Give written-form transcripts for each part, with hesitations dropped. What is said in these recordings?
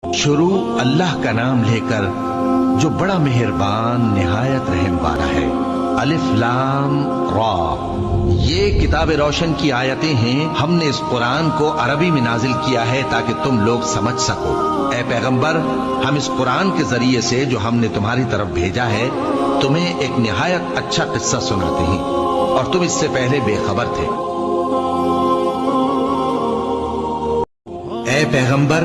شروع اللہ کا نام لے کر جو بڑا مہربان نہایت رحم والا ہے۔ الف لام را، یہ کتاب روشن کی آیتیں ہیں۔ ہم نے اس قرآن کو عربی میں نازل کیا ہے تاکہ تم لوگ سمجھ سکو۔ اے پیغمبر، ہم اس قرآن کے ذریعے سے جو ہم نے تمہاری طرف بھیجا ہے تمہیں ایک نہایت اچھا قصہ سناتے ہیں، اور تم اس سے پہلے بے خبر تھے۔ اے پیغمبر،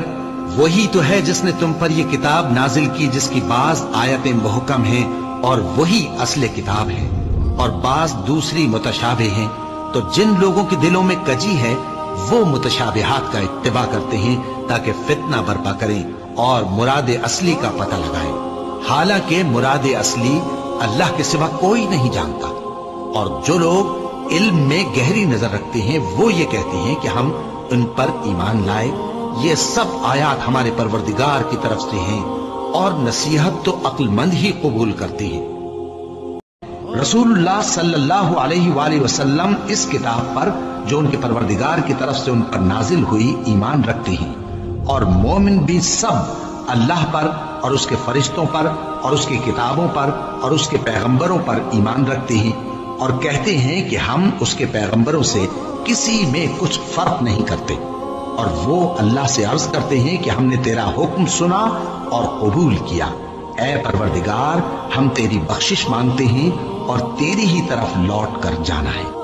وہی تو ہے جس نے تم پر یہ کتاب نازل کی جس کی بعض آیتیں محکم ہیں اور وہی اصل کتاب ہے، اور بعض دوسری متشابہ ہیں۔ تو جن لوگوں کے دلوں میں کجی ہے وہ متشابہات کا اتباع کرتے ہیں تاکہ فتنہ برپا کریں اور مراد اصلی کا پتہ لگائیں، حالانکہ مراد اصلی اللہ کے سوا کوئی نہیں جانتا۔ اور جو لوگ علم میں گہری نظر رکھتے ہیں وہ یہ کہتے ہیں کہ ہم ان پر ایمان لائے۔ یہ سب آیات ہمارے پروردگار کی طرف سے ہیں، اور نصیحت تو عقل مند ہی قبول کرتے ہیں۔ رسول اللہ صلی اللہ علیہ وآلہ وسلم اس کتاب پر جو ان کے پروردگار کی طرف سے ان پر نازل ہوئی ایمان رکھتے ہیں، اور مومن بھی سب اللہ پر اور اس کے فرشتوں پر اور اس کی کتابوں پر اور اس کے پیغمبروں پر ایمان رکھتے ہیں، اور کہتے ہیں کہ ہم اس کے پیغمبروں سے کسی میں کچھ فرق نہیں کرتے، اور وہ اللہ سے عرض کرتے ہیں کہ ہم نے تیرا حکم سنا اور قبول کیا۔ اے پروردگار، ہم تیری بخشش مانگتے ہیں اور تیری ہی طرف لوٹ کر جانا ہے۔